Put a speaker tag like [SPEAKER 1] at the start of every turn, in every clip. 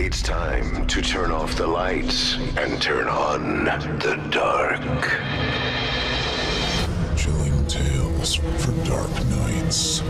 [SPEAKER 1] It's time to turn off the lights and turn on the dark.
[SPEAKER 2] Chilling tales for dark nights.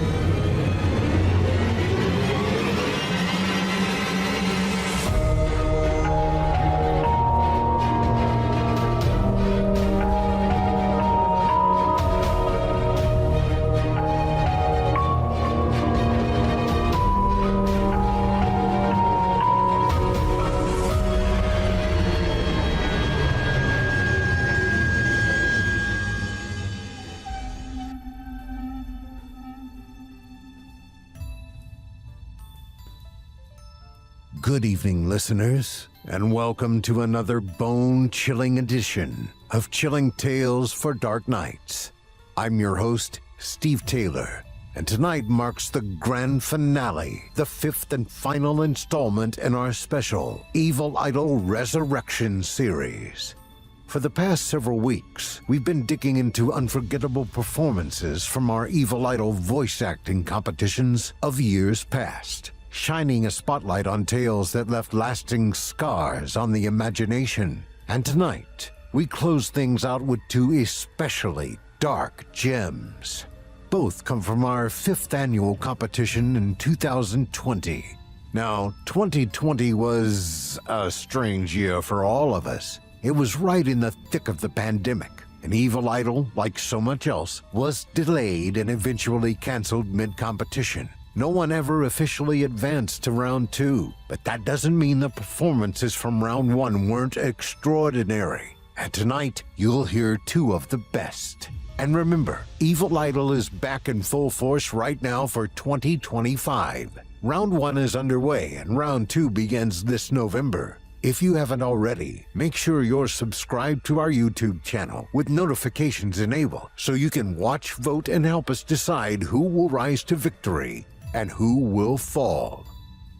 [SPEAKER 3] Good evening, listeners, and welcome to another bone-chilling edition of Chilling Tales for Dark Nights. I'm your host, Steve Taylor, and tonight marks the grand finale, the fifth and final installment in our special Evil Idol Resurrection series. For the past several weeks, we've been digging into unforgettable performances from our Evil Idol voice acting competitions of years past, shining a spotlight on tales that left lasting scars on the imagination. And tonight, we close things out with two especially dark gems. Both come from our fifth annual competition in 2020. Now, 2020 was a strange year for all of us. It was right in the thick of the pandemic. And Evil Idol, like so much else, was delayed and eventually canceled mid-competition. No one ever officially advanced to round two, but that doesn't mean the performances from round one weren't extraordinary. And tonight, you'll hear two of the best. And remember, Evil Idol is back in full force right now for 2025. Round one is underway and round two begins this November. If you haven't already, make sure you're subscribed to our YouTube channel with notifications enabled so you can watch, vote, and help us decide who will rise to victory and who will fall.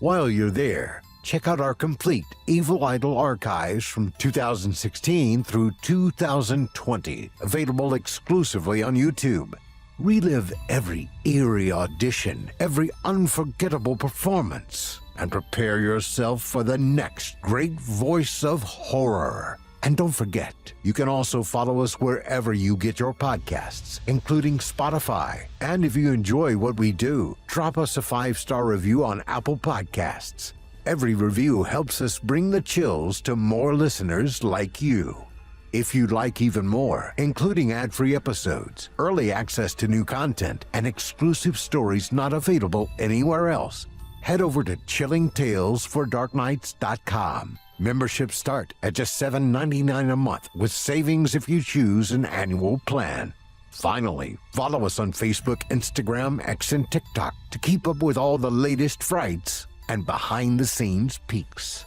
[SPEAKER 3] While you're there, check out our complete Evil Idol archives from 2016 through 2020, available exclusively on YouTube. Relive every eerie audition, every unforgettable performance, and prepare yourself for the next great voice of horror. And don't forget, you can also follow us wherever you get your podcasts, including Spotify. And if you enjoy what we do, drop us a 5-star review on Apple Podcasts. Every review helps us bring the chills to more listeners like you. If you'd like even more, including ad-free episodes, early access to new content, and exclusive stories not available anywhere else, head over to chillingtalesfordarknights.com. Memberships start at just $7.99 a month, with savings if you choose an annual plan. Finally, follow us on Facebook, Instagram, X, and TikTok to keep up with all the latest frights and behind-the-scenes peeks.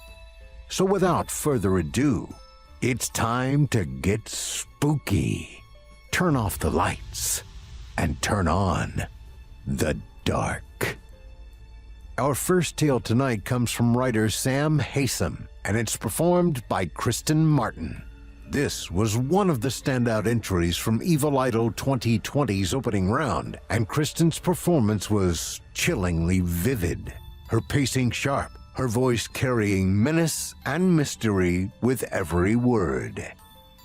[SPEAKER 3] So without further ado, it's time to get spooky. Turn off the lights and turn on the dark. Our first tale tonight comes from writer Sam Haysom, and it's performed by Kristen Martin. This was one of the standout entries from Evil Idol 2020's opening round, and Kristen's performance was chillingly vivid. Her pacing sharp, her voice carrying menace and mystery with every word.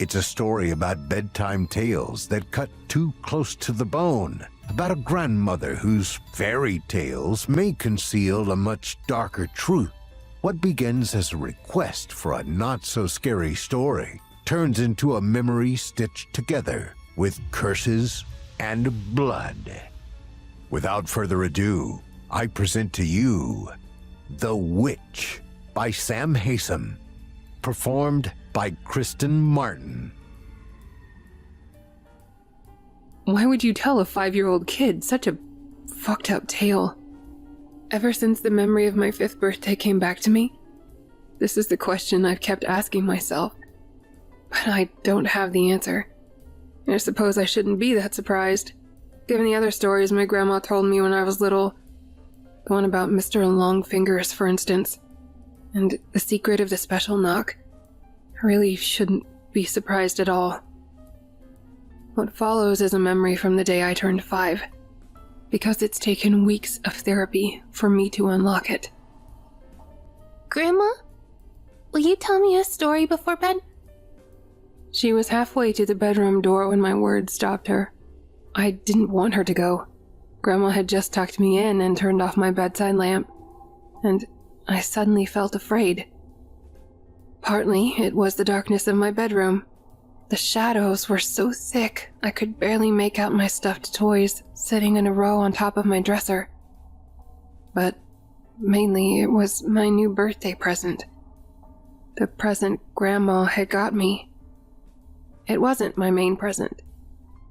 [SPEAKER 3] It's a story about bedtime tales that cut too close to the bone, about a grandmother whose fairy tales may conceal a much darker truth. What begins as a request for a not-so-scary story turns into a memory stitched together with curses and blood. Without further ado, I present to you The Witch by Sam Haysom, performed by Kristen Martin.
[SPEAKER 4] Why would you tell a 5-year-old kid such a fucked up tale? Ever since the memory of my 5th birthday came back to me, this is the question I've kept asking myself. But I don't have the answer. I suppose I shouldn't be that surprised, given the other stories my grandma told me when I was little. The one about Mr. Longfingers, for instance, and the secret of the special knock. I really shouldn't be surprised at all. What follows is a memory from the day I turned 5, because it's taken weeks of therapy for me to unlock it.
[SPEAKER 5] Grandma, you tell me a story before bed?
[SPEAKER 4] She was halfway to the bedroom door when my words stopped her. I didn't want her to go. Grandma had just tucked me in and turned off my bedside lamp, and I suddenly felt afraid. Partly, it was the darkness of my bedroom. The shadows were so thick, I could barely make out my stuffed toys sitting in a row on top of my dresser. But mainly, it was my new birthday present. The present Grandma had got me. It wasn't my main present.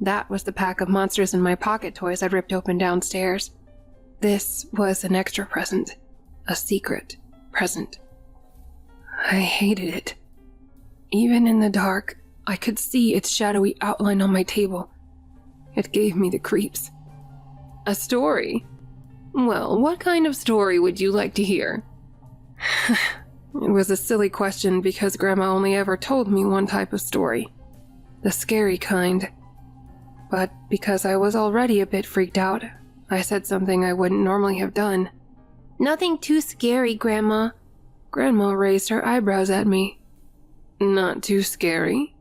[SPEAKER 4] That was the pack of monsters in my pocket toys I'd ripped open downstairs. This was an extra present. A secret present. I hated it. Even in the dark, I could see its shadowy outline on my table. It gave me the creeps. A story? Well, what kind of story would you like to hear? It was a silly question because Grandma only ever told me one type of story. The scary kind. But because I was already a bit freaked out, I said something I wouldn't normally have done.
[SPEAKER 5] Nothing too scary, Grandma.
[SPEAKER 4] Grandma raised her eyebrows at me. Not too scary?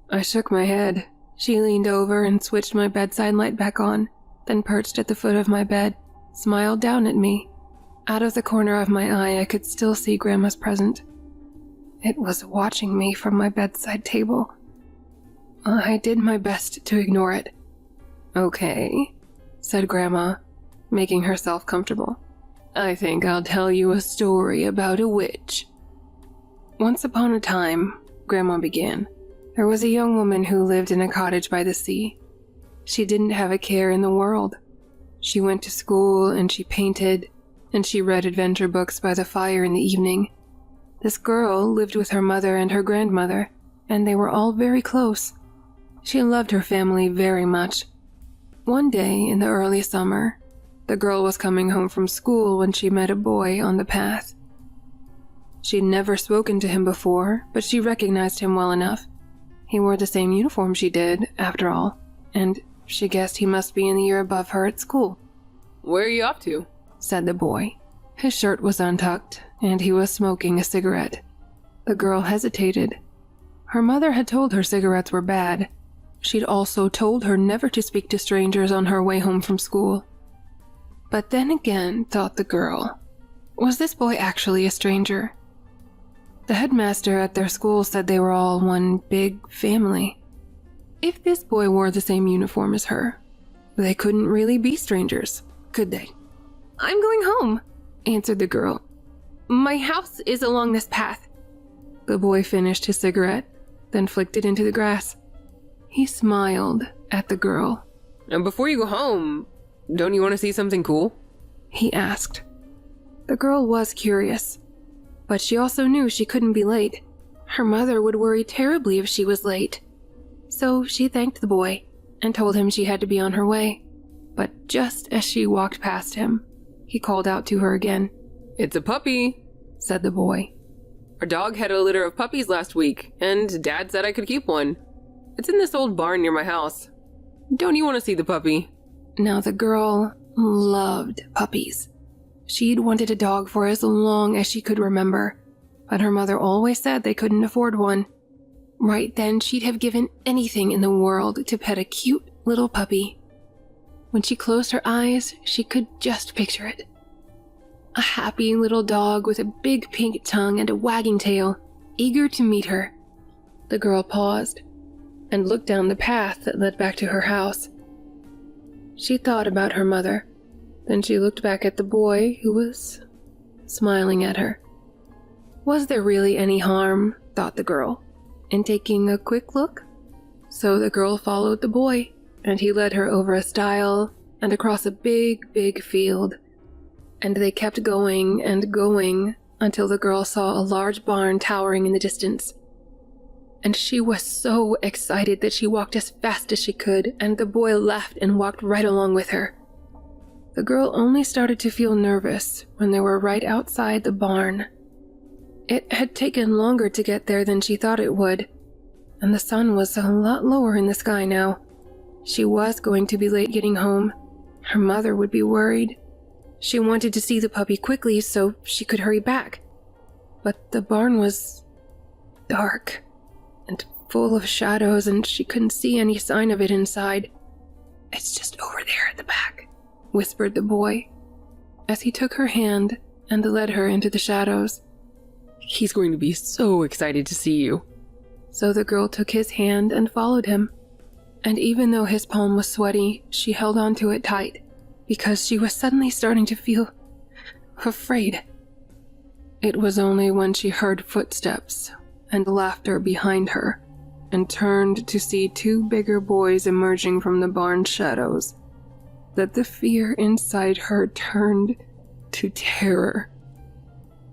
[SPEAKER 4] I shook my head. She leaned over and switched my bedside light back on, then perched at the foot of my bed, smiled down at me. Out of the corner of my eye, I could still see Grandma's present. It was watching me from my bedside table. I did my best to ignore it. Okay, said Grandma, making herself comfortable. I think I'll tell you a story about a witch. Once upon a time, Grandma began, there was a young woman who lived in a cottage by the sea. She didn't have a care in the world. She went to school and she painted, and she read adventure books by the fire in the evening. This girl lived with her mother and her grandmother, and they were all very close. She loved her family very much. One day in the early summer, the girl was coming home from school when she met a boy on the path. She'd never spoken to him before, but she recognized him well enough. He wore the same uniform she did, after all, and she guessed he must be in the year above her at school.
[SPEAKER 6] Where are you off to?
[SPEAKER 4] Said the boy. His shirt was untucked, and he was smoking a cigarette. The girl hesitated. Her mother had told her cigarettes were bad. She'd also told her never to speak to strangers on her way home from school. But then again, thought the girl, was this boy actually a stranger? The headmaster at their school said they were all one big family. If this boy wore the same uniform as her, they couldn't really be strangers, could they?
[SPEAKER 5] I'm going home, answered the girl. My house is along this path.
[SPEAKER 4] The boy finished his cigarette, then flicked it into the grass. He smiled at the girl.
[SPEAKER 6] And before you go home, don't you want to see something cool?
[SPEAKER 4] He asked. The girl was curious, but she also knew she couldn't be late. Her mother would worry terribly if she was late. So she thanked the boy and told him she had to be on her way. But just as she walked past him, he called out to her again.
[SPEAKER 6] It's a puppy,
[SPEAKER 4] said the boy.
[SPEAKER 6] Our dog had a litter of puppies last week, and Dad said I could keep one. It's in this old barn near my house. Don't you want to see the puppy?
[SPEAKER 4] Now the girl loved puppies. She'd wanted a dog for as long as she could remember, but her mother always said they couldn't afford one. Right then, she'd have given anything in the world to pet a cute little puppy. When she closed her eyes, she could just picture it. A happy little dog with a big pink tongue and a wagging tail, eager to meet her. The girl paused and looked down the path that led back to her house. She thought about her mother. Then she looked back at the boy who was smiling at her. Was there really any harm, thought the girl, in taking a quick look? So the girl followed the boy, and he led her over a stile and across a big, big field. And they kept going and going until the girl saw a large barn towering in the distance. And she was so excited that she walked as fast as she could, and the boy laughed and walked right along with her. The girl only started to feel nervous when they were right outside the barn. It had taken longer to get there than she thought it would, and the sun was a lot lower in the sky now. She was going to be late getting home. Her mother would be worried. She wanted to see the puppy quickly so she could hurry back. but the barn was dark and full of shadows, and she couldn't see any sign of it inside. "It's just over there at the back," whispered the boy, as he took her hand and led her into the shadows.
[SPEAKER 6] He's going to be so excited to see you.
[SPEAKER 4] So the girl took his hand and followed him, and even though his palm was sweaty, she held onto it tight, because she was suddenly starting to feel afraid. It was only when she heard footsteps and laughter behind her, and turned to see two bigger boys emerging from the barn shadows, that the fear inside her turned to terror.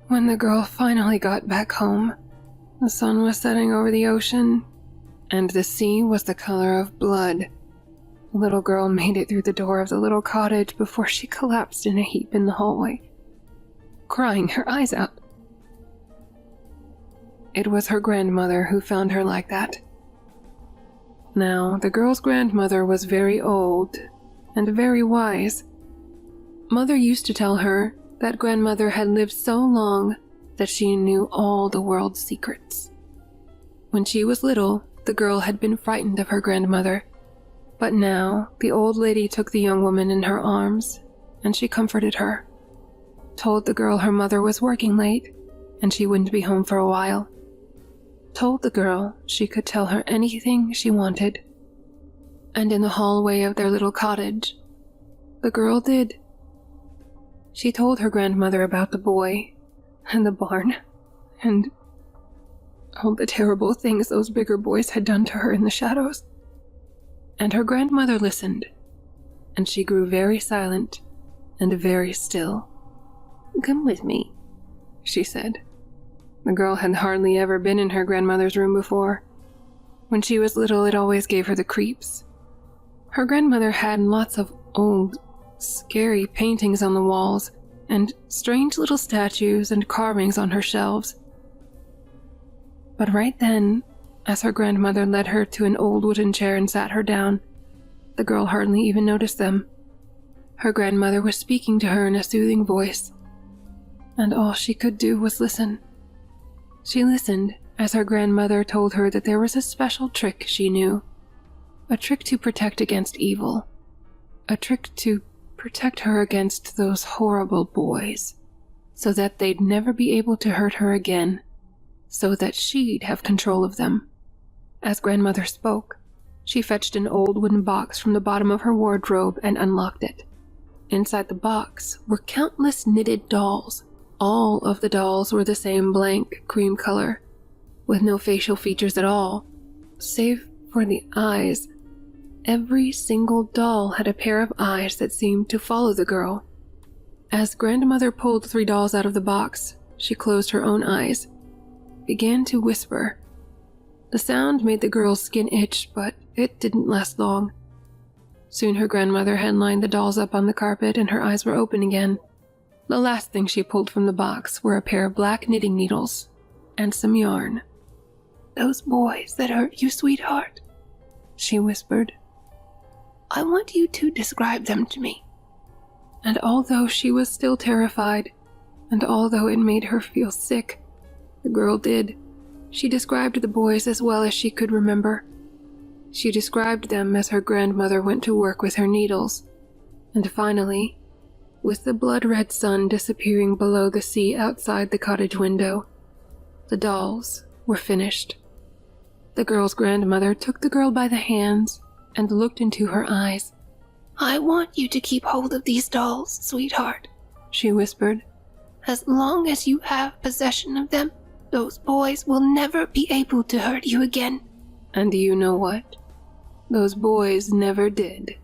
[SPEAKER 4] When the girl finally got back home, the sun was setting over the ocean, and the sea was the color of blood. The little girl made it through the door of the little cottage before she collapsed in a heap in the hallway, crying her eyes out. It was her grandmother who found her like that. Now, the girl's grandmother was very old and very wise. Mother used to tell her that grandmother had lived so long that she knew all the world's secrets. When she was little, the girl had been frightened of her grandmother, but now the old lady took the young woman in her arms, and she comforted her, told the girl her mother was working late, and she wouldn't be home for a while, told the girl she could tell her anything she wanted. And in the hallway of their little cottage, the girl did. She told her grandmother about the boy, and the barn, and all the terrible things those bigger boys had done to her in the shadows. And her grandmother listened, and she grew very silent and very still. "Come with me," she said. The girl had hardly ever been in her grandmother's room before. When she was little, it always gave her the creeps. Her grandmother had lots of old, scary paintings on the walls, and strange little statues and carvings on her shelves. But right then, as her grandmother led her to an old wooden chair and sat her down, the girl hardly even noticed them. Her grandmother was speaking to her in a soothing voice, and all she could do was listen. She listened as her grandmother told her that there was a special trick she knew, a trick to protect against evil, a trick to protect her against those horrible boys, so that they'd never be able to hurt her again, so that she'd have control of them. As grandmother spoke, she fetched an old wooden box from the bottom of her wardrobe and unlocked it. Inside the box were countless knitted dolls. All of the dolls were the same blank cream color, with no facial features at all, save for the eyes. Every single doll had a pair of eyes that seemed to follow the girl. As grandmother pulled 3 dolls out of the box, she closed her own eyes, began to whisper. The sound made the girl's skin itch, but it didn't last long. Soon her grandmother had lined the dolls up on the carpet and her eyes were open again. The last thing she pulled from the box were a pair of black knitting needles and some yarn. "Those boys that hurt you, sweetheart," she whispered. "I want you to describe them to me." And although she was still terrified, and although it made her feel sick, the girl did. She described the boys as well as she could remember. She described them as her grandmother went to work with her needles. And finally, with the blood-red sun disappearing below the sea outside the cottage window, the dolls were finished. The girl's grandmother took the girl by the hands and looked into her eyes. "I want you to keep hold of these dolls, sweetheart," she whispered. "As long as you have possession of them, those boys will never be able to hurt you again." And you know what? Those boys never did.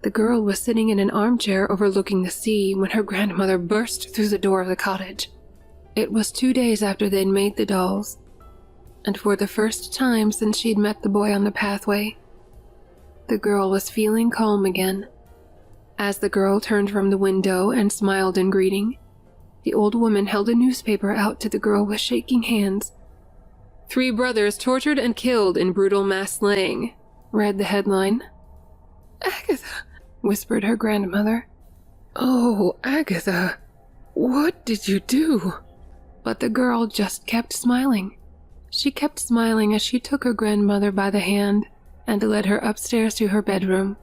[SPEAKER 4] The girl was sitting in an armchair overlooking the sea when her grandmother burst through the door of the cottage. It was 2 days after they'd made the dolls, and for the first time since she'd met the boy on the pathway, the girl was feeling calm again. As the girl turned from the window and smiled in greeting, the old woman held a newspaper out to the girl with shaking hands.
[SPEAKER 6] "3 brothers tortured and killed in brutal mass slaying," read the headline.
[SPEAKER 4] "Agatha," whispered her grandmother. "Oh, Agatha, what did you do?" But the girl just kept smiling. She kept smiling as she took her grandmother by the hand and led her upstairs to her bedroom.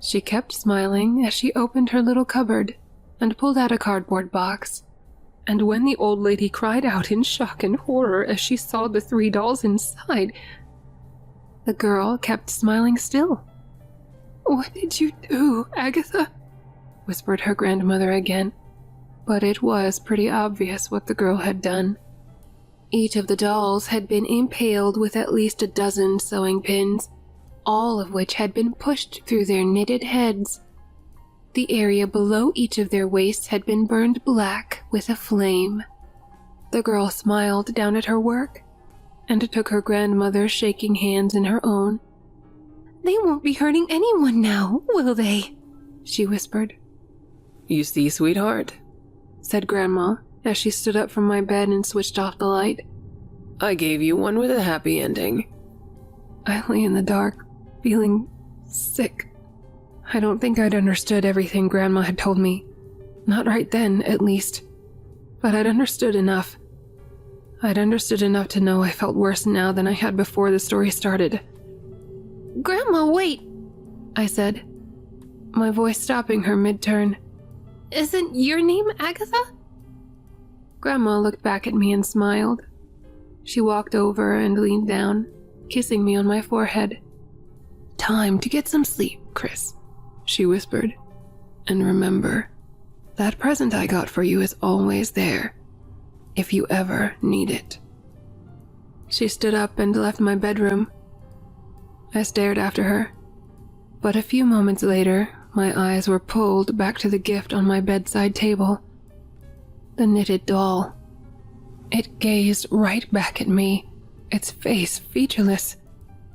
[SPEAKER 4] She kept smiling as she opened her little cupboard and pulled out a cardboard box. And when the old lady cried out in shock and horror as she saw the 3 dolls inside, the girl kept smiling still. "What did you do, Agatha?" whispered her grandmother again. But it was pretty obvious what the girl had done. Each of the dolls had been impaled with at least a dozen sewing pins, all of which had been pushed through their knitted heads. The area below each of their waists had been burned black with a flame. The girl smiled down at her work and took her grandmother's shaking hands in her own. "They won't be hurting anyone now, will they?" she whispered.
[SPEAKER 6] You see, sweetheart,
[SPEAKER 4] Said Grandma as she stood up from my bed and switched off the light.
[SPEAKER 6] I gave you one with a happy ending.
[SPEAKER 4] I lay in the dark, feeling sick. I don't think I'd understood everything Grandma had told me. Not right then, at least. But I'd understood enough. I'd understood enough to know I felt worse now than I had before the story started. "Grandma, wait," I said, my voice stopping her mid-turn. "Isn't your name Agatha?" Grandma looked back at me and smiled. She walked over and leaned down, kissing me on my forehead. "Time to get some sleep, Chris," she whispered. "And remember, that present I got for you is always there, if you ever need it." She stood up and left my bedroom. I stared after her, but a few moments later, my eyes were pulled back to the gift on my bedside table. The knitted doll. It gazed right back at me, its face featureless,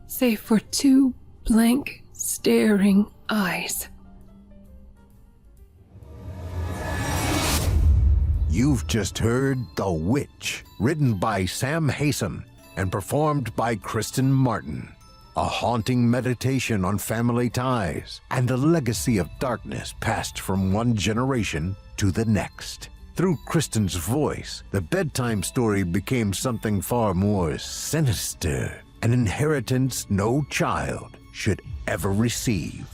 [SPEAKER 4] save for 2 blank, staring eyes.
[SPEAKER 3] You've just heard The Witch, written by Sam Haysom and performed by Kristen Martin. A haunting meditation on family ties and the legacy of darkness passed from one generation to the next. Through Kristen's voice, the bedtime story became something far more sinister, an inheritance no child should ever receive.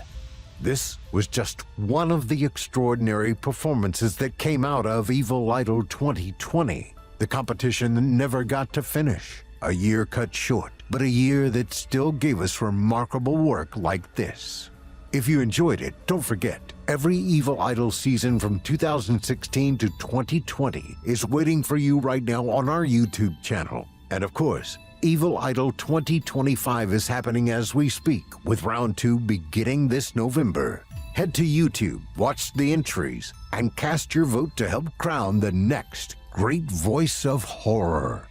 [SPEAKER 3] This was just one of the extraordinary performances that came out of Evil Idol 2020, the competition that never got to finish. A year cut short, but a year that still gave us remarkable work like this. If you enjoyed it, don't forget, every Evil Idol season from 2016 to 2020 is waiting for you right now on our YouTube channel. And of course, Evil Idol 2025 is happening as we speak, with round 2 beginning this November. Head to YouTube, watch the entries, and cast your vote to help crown the next great voice of horror.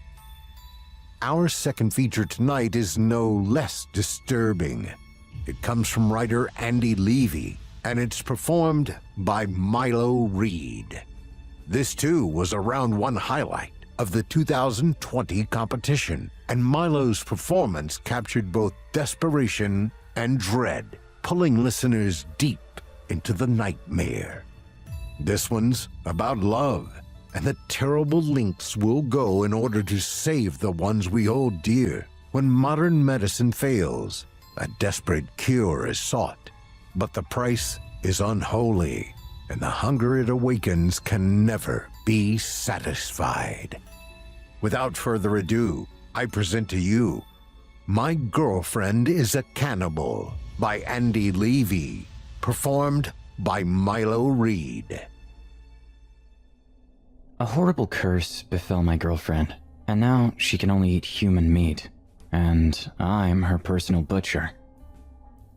[SPEAKER 3] Our second feature tonight is no less disturbing. It comes from writer Andy Levy, and it's performed by Milo Reed. This too was a round 1 highlight of the 2020 competition, and Milo's performance captured both desperation and dread, pulling listeners deep into the nightmare. This one's about love and the terrible lengths we'll go in order to save the ones we hold dear. When modern medicine fails, a desperate cure is sought, but the price is unholy, and the hunger it awakens can never be satisfied. Without further ado, I present to you My Girlfriend is a Cannibal by Andy Levy, performed by Milo Reed.
[SPEAKER 7] A horrible curse befell my girlfriend, and now she can only eat human meat, and I'm her personal butcher.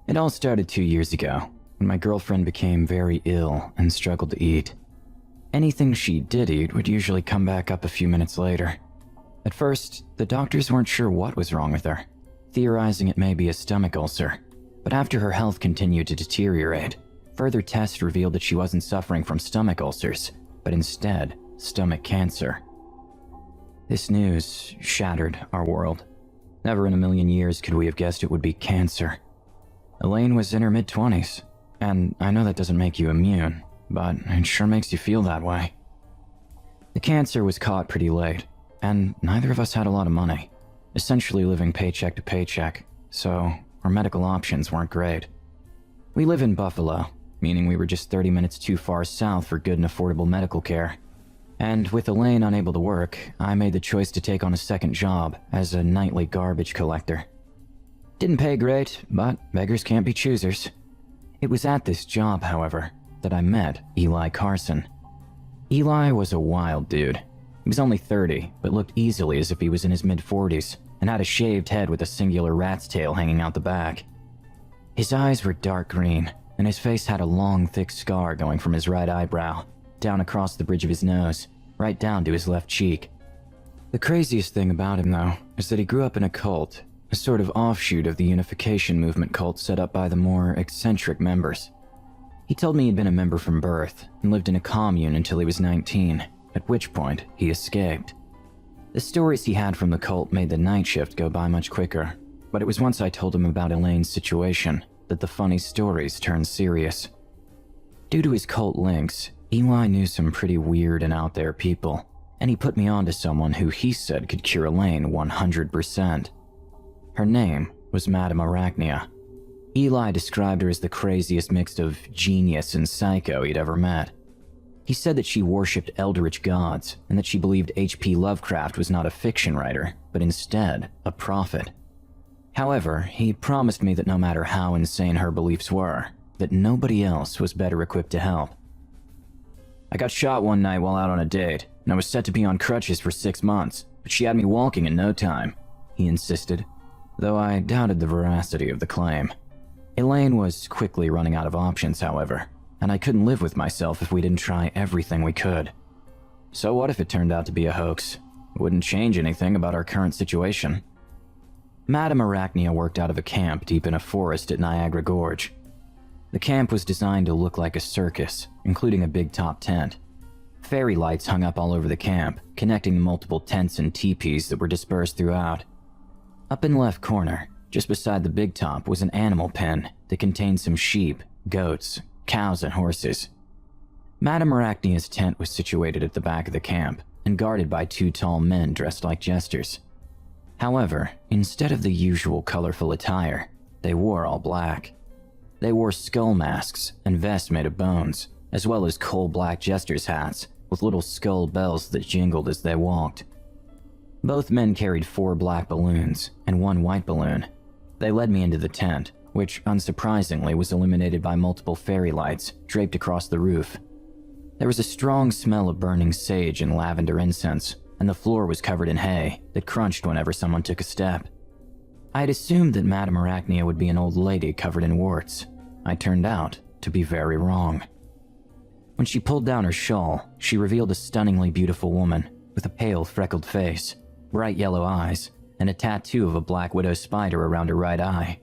[SPEAKER 7] It all started 2 years ago, when my girlfriend became very ill and struggled to eat. Anything she did eat would usually come back up a few minutes later. At first, the doctors weren't sure what was wrong with her, theorizing it may be a stomach ulcer, but after her health continued to deteriorate, further tests revealed that she wasn't suffering from stomach ulcers, but instead, stomach cancer. This news shattered our world. Never in a million years could we have guessed it would be cancer. Elaine was in her mid-20s, and I know that doesn't make you immune, but it sure makes you feel that way. The cancer was caught pretty late, and neither of us had a lot of money, essentially living paycheck to paycheck, so our medical options weren't great. We live in Buffalo, meaning we were just 30 minutes too far south for good and affordable medical care. And with Elaine unable to work, I made the choice to take on a second job as a nightly garbage collector. Didn't pay great, but beggars can't be choosers. It was at this job, however, that I met Eli Carson. Eli was a wild dude. He was only 30, but looked easily as if he was in his mid-40s, and had a shaved head with a singular rat's tail hanging out the back. His eyes were dark green, and his face had a long, thick scar going from his right eyebrow, down across the bridge of his nose, right down to his left cheek. The craziest thing about him, though, is that he grew up in a cult, a sort of offshoot of the unification movement cult set up by the more eccentric members. He told me he'd been a member from birth, and lived in a commune until he was 19, at which point he escaped. The stories he had from the cult made the night shift go by much quicker, but it was once I told him about Elaine's situation that the funny stories turned serious. Due to his cult links, Eli knew some pretty weird and out there people, and he put me on to someone who he said could cure Elaine 100%. Her name was Madame Arachnia. Eli described her as the craziest mix of genius and psycho he'd ever met. He said that she worshipped eldritch gods, and that she believed H.P. Lovecraft was not a fiction writer, but instead a prophet. However, he promised me that no matter how insane her beliefs were, that nobody else was better equipped to help. I got shot one night while out on a date, and I was set to be on crutches for 6 months, but she had me walking in no time, he insisted, though I doubted the veracity of the claim. Elaine was quickly running out of options, however, and I couldn't live with myself if we didn't try everything we could. So what if it turned out to be a hoax? It wouldn't change anything about our current situation. Madame Arachnia worked out of a camp deep in a forest at Niagara Gorge. The camp was designed to look like a circus, including a big top tent. Fairy lights hung up all over the camp, connecting the multiple tents and teepees that were dispersed throughout. Up in the left corner, just beside the big top, was an animal pen that contained some sheep, goats, cows, and horses. Madame Arachnia's tent was situated at the back of the camp and guarded by 2 tall men dressed like jesters. However, instead of the usual colorful attire, they wore all black. They wore skull masks and vests made of bones, as well as coal-black jesters' hats with little skull bells that jingled as they walked. Both men carried 4 black balloons and 1 white balloon. They led me into the tent, which unsurprisingly was illuminated by multiple fairy lights draped across the roof. There was a strong smell of burning sage and lavender incense, and the floor was covered in hay that crunched whenever someone took a step. I had assumed that Madame Arachnia would be an old lady covered in warts. I turned out to be very wrong. When she pulled down her shawl, she revealed a stunningly beautiful woman with a pale, freckled face, bright yellow eyes, and a tattoo of a black widow spider around her right eye.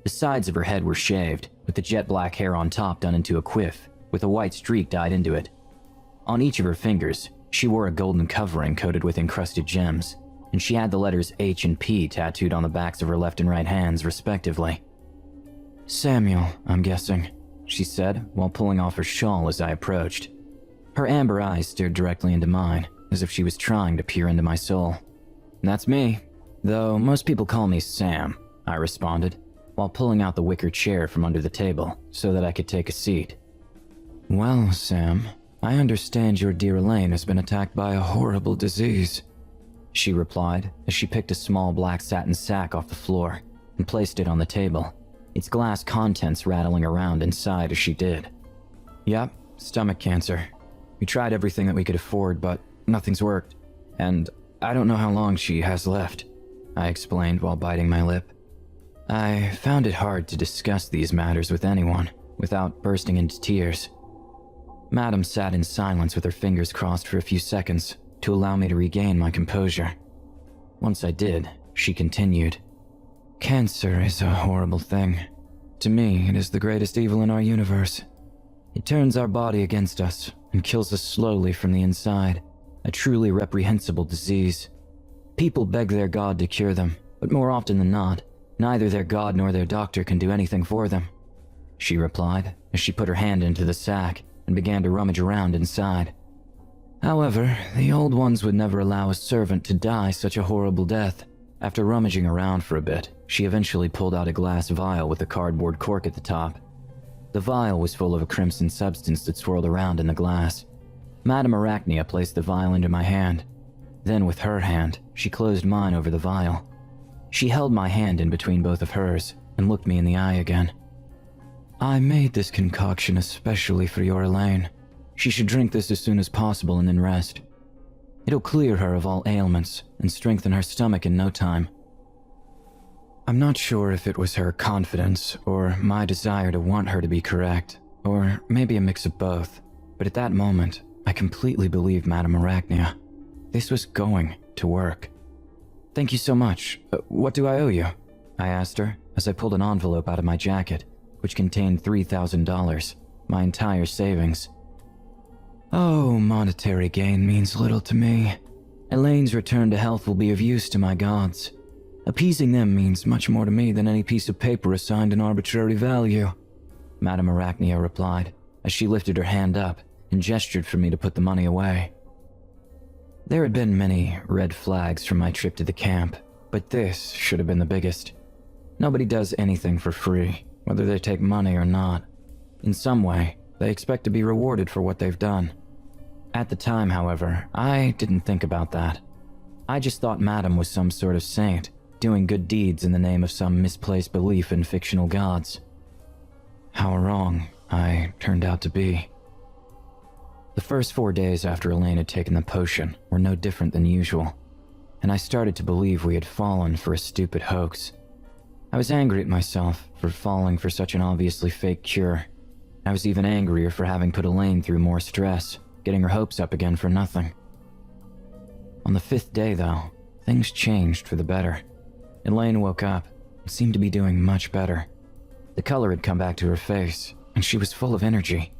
[SPEAKER 7] The sides of her head were shaved, with the jet black hair on top done into a quiff, with a white streak dyed into it. On each of her fingers, she wore a golden covering coated with encrusted gems, and she had the letters H and P tattooed on the backs of her left and right hands, respectively. "Samuel, I'm guessing," she said, while pulling off her shawl as I approached. Her amber eyes stared directly into mine, as if she was trying to peer into my soul. "That's me, though most people call me Sam," I responded, while pulling out the wicker chair from under the table so that I could take a seat. "Well, Sam, I understand your dear Elaine has been attacked by a horrible disease," she replied as she picked a small black satin sack off the floor and placed it on the table, its glass contents rattling around inside as she did. "Yep, stomach cancer. We tried everything that we could afford, but nothing's worked. And I don't know how long she has left," I explained while biting my lip. I found it hard to discuss these matters with anyone without bursting into tears. Madame sat in silence with her fingers crossed for a few seconds to allow me to regain my composure. Once I did, she continued. "Cancer is a horrible thing. To me, it is the greatest evil in our universe. It turns our body against us and kills us slowly from the inside, a truly reprehensible disease. People beg their god to cure them, but more often than not, neither their god nor their doctor can do anything for them," she replied as she put her hand into the sack and began to rummage around inside. However, the old ones would never allow a servant to die such a horrible death. After rummaging around for a bit, she eventually pulled out a glass vial with a cardboard cork at the top. The vial was full of a crimson substance that swirled around in the glass. Madame Arachnia placed the vial into my hand. Then with her hand, she closed mine over the vial. She held my hand in between both of hers and looked me in the eye again. "I made this concoction especially for your Elaine. She should drink this as soon as possible and then rest. It'll clear her of all ailments and strengthen her stomach in no time." I'm not sure if it was her confidence or my desire to want her to be correct, or maybe a mix of both, but at that moment, I completely believed Madame Arachnia. This was going to work. "Thank you so much. What do I owe you?" I asked her as I pulled an envelope out of my jacket, which contained $3,000, my entire savings. "Oh, monetary gain means little to me. Elaine's return to health will be of use to my gods. Appeasing them means much more to me than any piece of paper assigned an arbitrary value," Madame Arachnia replied as she lifted her hand up and gestured for me to put the money away. There had been many red flags from my trip to the camp, but this should have been the biggest. Nobody does anything for free, whether they take money or not. In some way, they expect to be rewarded for what they've done. At the time, however, I didn't think about that. I just thought Madame was some sort of saint, doing good deeds in the name of some misplaced belief in fictional gods. How wrong I turned out to be. The first 4 days after Elaine had taken the potion were no different than usual, and I started to believe we had fallen for a stupid hoax. I was angry at myself for falling for such an obviously fake cure. I was even angrier for having put Elaine through more stress, getting her hopes up again for nothing. On the 5th day, though, things changed for the better. Elaine woke up and seemed to be doing much better. The color had come back to her face, and she was full of energy.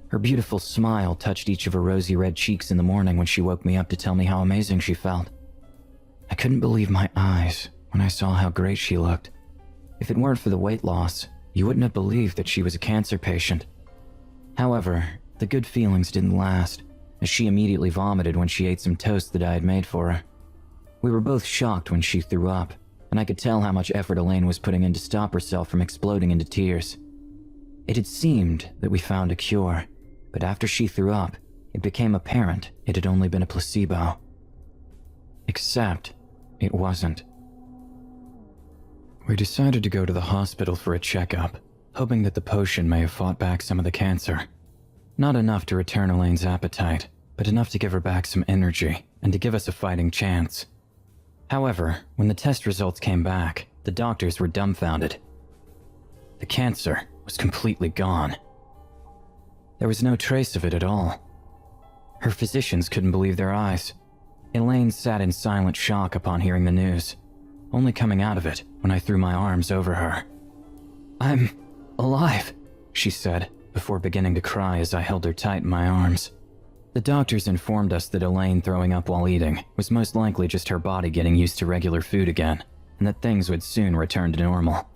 [SPEAKER 7] Her beautiful smile touched each of her rosy red cheeks in the morning when she woke me up to tell me how amazing she felt. I couldn't believe my eyes when I saw how great she looked. If it weren't for the weight loss, you wouldn't have believed that she was a cancer patient. However, the good feelings didn't last, as she immediately vomited when she ate some toast that I had made for her. We were both shocked when she threw up, and I could tell how much effort Elaine was putting in to stop herself from exploding into tears. It had seemed that we found a cure, but after she threw up, it became apparent it had only been a placebo. Except, it wasn't. We decided to go to the hospital for a checkup, hoping that the potion may have fought back some of the cancer. Not enough to return Elaine's appetite, but enough to give her back some energy and to give us a fighting chance. However, when the test results came back, the doctors were dumbfounded. The cancer was completely gone. There was no trace of it at all. Her physicians couldn't believe their eyes. Elaine sat in silent shock upon hearing the news, only coming out of it when I threw my arms over her. "I'm alive," she said, before beginning to cry as I held her tight in my arms. The doctors informed us that Elaine throwing up while eating was most likely just her body getting used to regular food again, and that things would soon return to normal.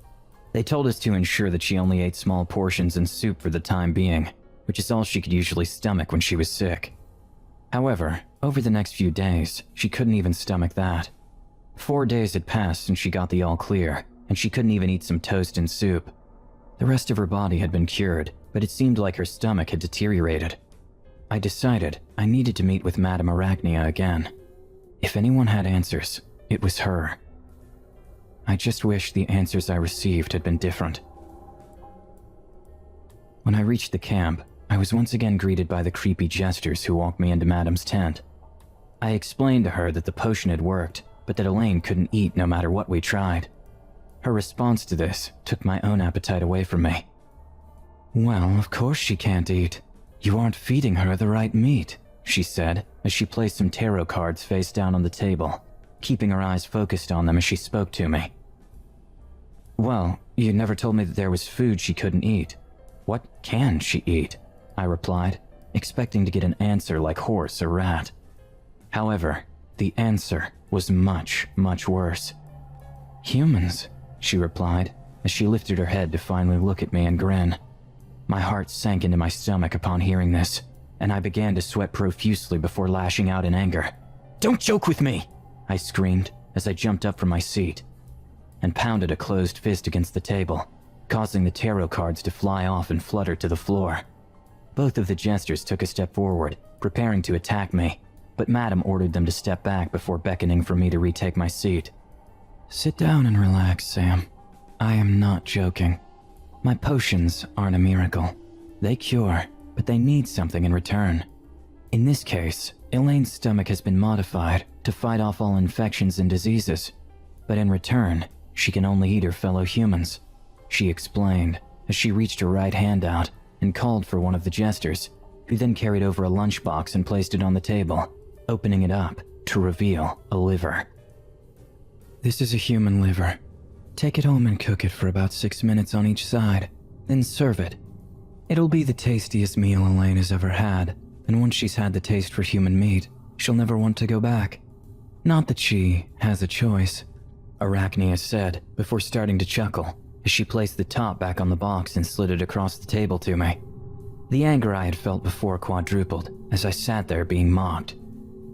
[SPEAKER 7] They told us to ensure that she only ate small portions and soup for the time being, which is all she could usually stomach when she was sick. However, over the next few days, she couldn't even stomach that. 4 days had passed since she got the all clear, and she couldn't even eat some toast and soup. The rest of her body had been cured, but it seemed like her stomach had deteriorated. I decided I needed to meet with Madame Arachnia again. If anyone had answers, it was her. I just wish the answers I received had been different. When I reached the camp, I was once again greeted by the creepy jesters who walked me into Madame's tent. I explained to her that the potion had worked, but that Elaine couldn't eat no matter what we tried. Her response to this took my own appetite away from me. "Well, of course she can't eat. You aren't feeding her the right meat," she said as she placed some tarot cards face down on the table, keeping her eyes focused on them as she spoke to me. "Well, you never told me that there was food she couldn't eat. What can she eat?" I replied, expecting to get an answer like horse or rat. However, the answer was much, much worse. "Humans," she replied as she lifted her head to finally look at me and grin. My heart sank into my stomach upon hearing this, and I began to sweat profusely before lashing out in anger. "Don't joke with me!" I screamed as I jumped up from my seat and pounded a closed fist against the table, causing the tarot cards to fly off and flutter to the floor. Both of the jesters took a step forward, preparing to attack me, but Madam ordered them to step back before beckoning for me to retake my seat. "Sit down and relax, Sam. I am not joking. My potions aren't a miracle. They cure, but they need something in return. In this case, Elaine's stomach has been modified to fight off all infections and diseases, but in return, she can only eat her fellow humans," she explained as she reached her right hand out and called for one of the jesters, who then carried over a lunchbox and placed it on the table, opening it up to reveal a liver. "This is a human liver. Take it home and cook it for about 6 minutes on each side, then serve it. It'll be the tastiest meal Elaine has ever had, and once she's had the taste for human meat, she'll never want to go back. Not that she has a choice," Arachnia said before starting to chuckle as she placed the top back on the box and slid it across the table to me. The anger I had felt before quadrupled as I sat there being mocked.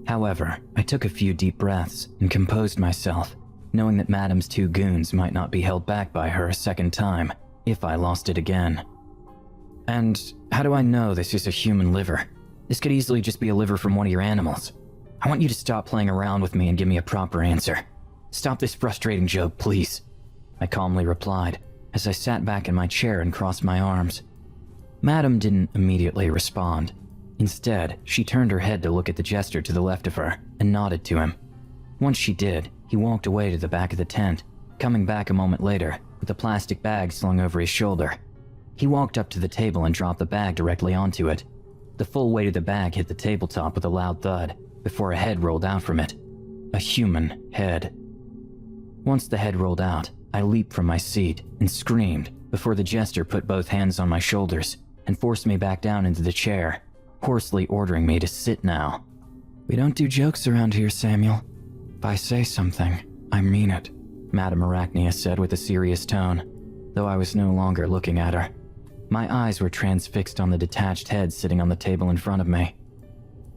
[SPEAKER 7] However, I took a few deep breaths and composed myself, knowing that Madam's 2 goons might not be held back by her a second time if I lost it again. "And how do I know this is a human liver? This could easily just be a liver from one of your animals. I want you to stop playing around with me and give me a proper answer. Stop this frustrating joke, please," I calmly replied as I sat back in my chair and crossed my arms. Madam didn't immediately respond. Instead, she turned her head to look at the jester to the left of her and nodded to him. Once she did, he walked away to the back of the tent, coming back a moment later with a plastic bag slung over his shoulder. He walked up to the table and dropped the bag directly onto it. The full weight of the bag hit the tabletop with a loud thud before a head rolled out from it. A human head. Once the head rolled out, I leaped from my seat and screamed before the jester put both hands on my shoulders and forced me back down into the chair, hoarsely ordering me to sit now. "We don't do jokes around here, Samuel. If I say something, I mean it," Madame Arachnia said with a serious tone, though I was no longer looking at her. My eyes were transfixed on the detached head sitting on the table in front of me.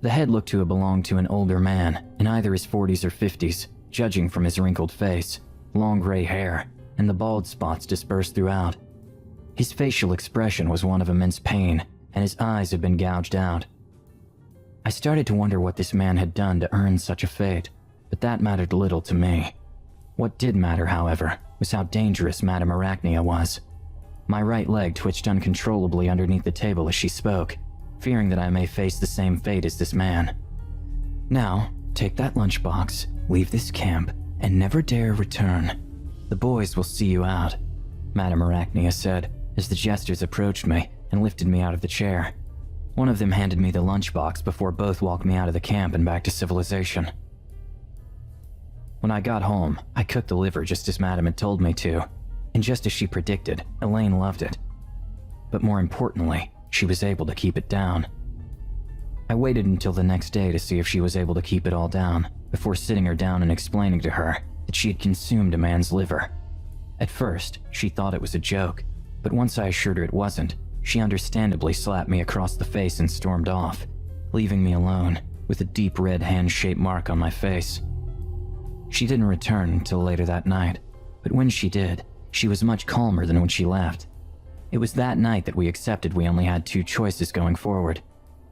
[SPEAKER 7] The head looked to have belonged to an older man in either his 40s or 50s, judging from his wrinkled face, long gray hair, and the bald spots dispersed throughout. His facial expression was one of immense pain, and his eyes had been gouged out. I started to wonder what this man had done to earn such a fate, but that mattered little to me. What did matter, however, was how dangerous Madame Arachnia was. My right leg twitched uncontrollably underneath the table as she spoke, fearing that I may face the same fate as this man. "Now, take that lunchbox, leave this camp, and never dare return. The boys will see you out," Madame Arachnia said as the jesters approached me and lifted me out of the chair. One of them handed me the lunchbox before both walked me out of the camp and back to civilization. When I got home, I cooked the liver just as Madame had told me to, and just as she predicted, Elaine loved it. But more importantly, she was able to keep it down. I waited until the next day to see if she was able to keep it all down, before sitting her down and explaining to her that she had consumed a man's liver. At first, she thought it was a joke, but once I assured her it wasn't, she understandably slapped me across the face and stormed off, leaving me alone with a deep red hand-shaped mark on my face. She didn't return until later that night, but when she did, she was much calmer than when she left. It was that night that we accepted we only had 2 choices going forward.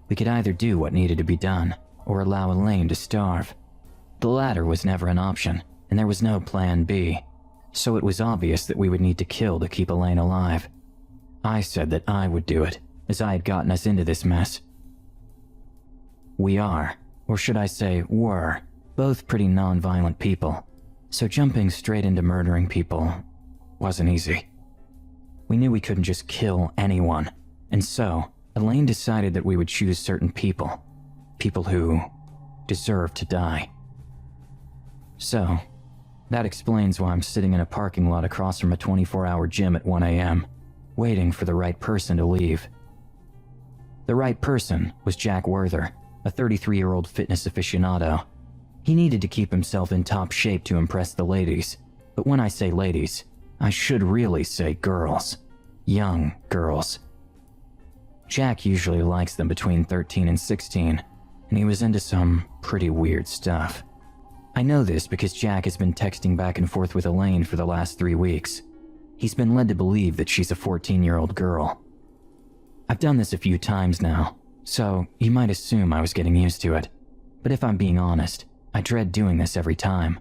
[SPEAKER 7] We could either do what needed to be done, or allow Elaine to starve. The latter was never an option, and there was no plan B, so it was obvious that we would need to kill to keep Elaine alive. I said that I would do it, as I had gotten us into this mess. We are, or should I say were, both pretty non-violent people, so jumping straight into murdering people wasn't easy. We knew we couldn't just kill anyone, and so Elaine decided that we would choose certain people. People who deserve to die. So, that explains why I'm sitting in a parking lot across from a 24-hour gym at 1 a.m., waiting for the right person to leave. The right person was Jack Werther, a 33-year-old fitness aficionado. He needed to keep himself in top shape to impress the ladies, but when I say ladies, I should really say girls. Young girls. Jack usually likes them between 13 and 16, and he was into some pretty weird stuff. I know this because Jack has been texting back and forth with Elaine for the last 3 weeks. He's been led to believe that she's a 14-year-old girl. I've done this a few times now, so you might assume I was getting used to it. But if I'm being honest, I dread doing this every time.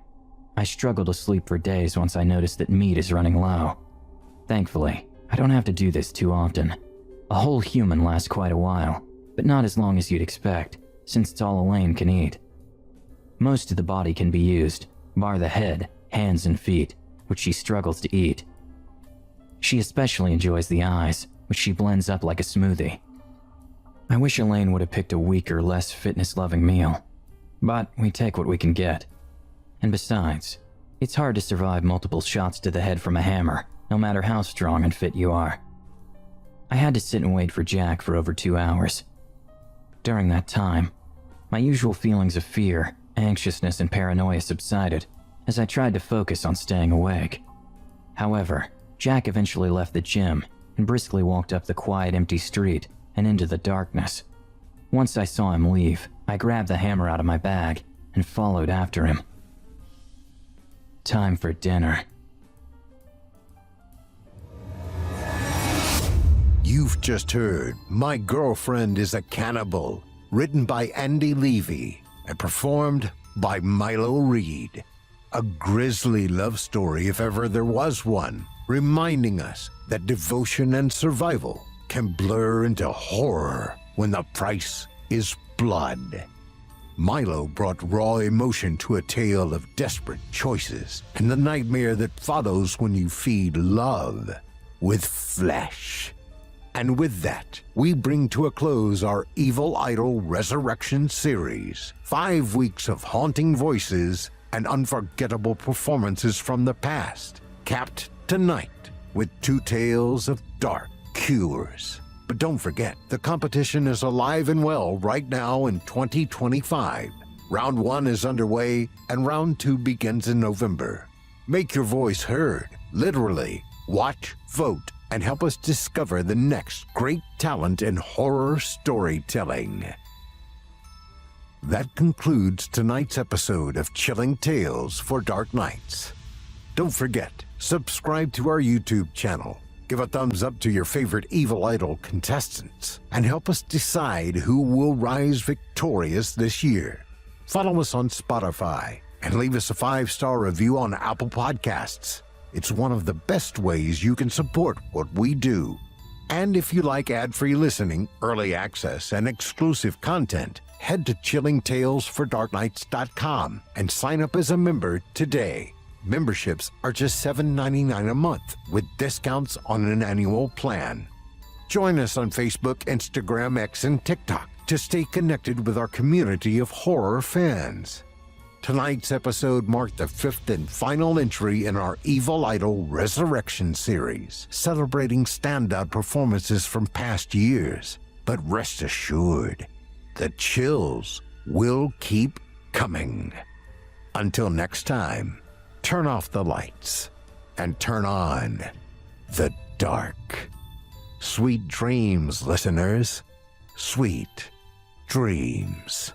[SPEAKER 7] I struggle to sleep for days once I notice that meat is running low. Thankfully, I don't have to do this too often. A whole human lasts quite a while, but not as long as you'd expect, since it's all Elaine can eat. Most of the body can be used, bar the head, hands, and feet, which she struggles to eat. She especially enjoys the eyes, which she blends up like a smoothie. I wish Elaine would have picked a weaker, less fitness-loving meal, but we take what we can get. And besides, it's hard to survive multiple shots to the head from a hammer, no matter how strong and fit you are. I had to sit and wait for Jack for over 2 hours. During that time, my usual feelings of fear, anxiousness, and paranoia subsided as I tried to focus on staying awake. However, Jack eventually left the gym and briskly walked up the quiet, empty street and into the darkness. Once I saw him leave, I grabbed the hammer out of my bag and followed after him. Time for dinner.
[SPEAKER 3] You've just heard My Girlfriend is a Cannibal, written by Andy Levy and performed by Milo Reed. A grisly love story if ever there was one, reminding us that devotion and survival can blur into horror when the price is blood. Milo brought raw emotion to a tale of desperate choices and the nightmare that follows when you feed love with flesh. And with that, we bring to a close our Evil Idol Resurrection series. 5 weeks of haunting voices and unforgettable performances from the past, capped tonight with 2 tales of dark cures. But don't forget, the competition is alive and well right now in 2025. Round 1 is underway and round 2 begins in November. Make your voice heard, literally. Watch, vote, and help us discover the next great talent in horror storytelling. That concludes tonight's episode of Chilling Tales for Dark Nights. Don't forget, subscribe to our YouTube channel, give a thumbs up to your favorite Evil Idol contestants, and help us decide who will rise victorious this year. Follow us on Spotify and leave us a 5-star review on Apple Podcasts. It's one of the best ways you can support what we do. And if you like ad-free listening, early access, and exclusive content, head to chillingtalesfordarknights.com and sign up as a member today. Memberships are just $7.99 a month with discounts on an annual plan. Join us on Facebook, Instagram, X, and TikTok to stay connected with our community of horror fans. Tonight's episode marked the 5th and final entry in our Evil Idol Resurrection series, celebrating standout performances from past years. But rest assured, the chills will keep coming. Until next time, turn off the lights and turn on the dark. Sweet dreams, listeners. Sweet dreams.